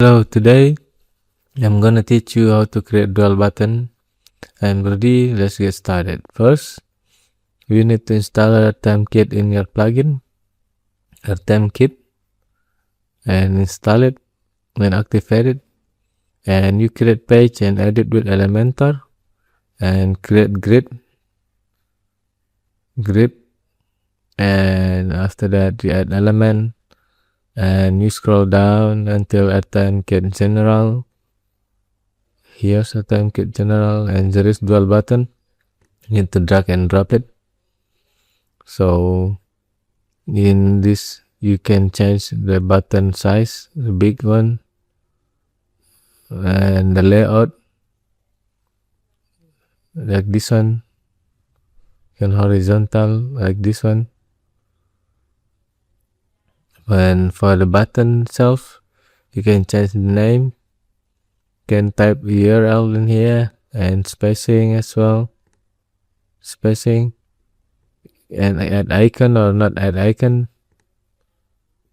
Hello, today I'm gonna teach you how to create dual button. I'm ready, let's get started. First, you need to install RTMKit in your plugin, RTMKit, and install it and activate it. And you create page and edit with Elementor and create grid, and after that you add element and you scroll down until RTMKit general. Here's RTMKit general and there is dual button. You need to drag and drop it. So in this you can change the button size, the big one, and the layout like this one, and horizontal like this one. And for the button itself, you can change the name, can type URL in here, and spacing as well, spacing, and add icon or not add icon,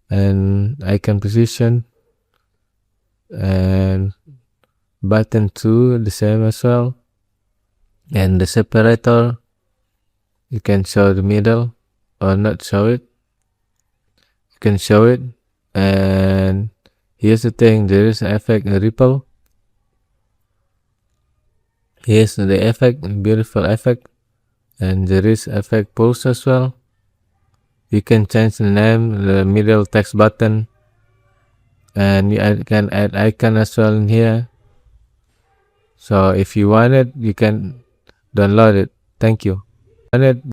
and icon position, and button 2 the same as well. And the separator, you can show the middle or not show it. You can show it. And here's the thing, there is effect ripple. Here's the effect, beautiful effect, and there is effect pulse as well. You can change the name, the middle text button, and you can add icon as well in here. So if you want it, you can download it. Thank you.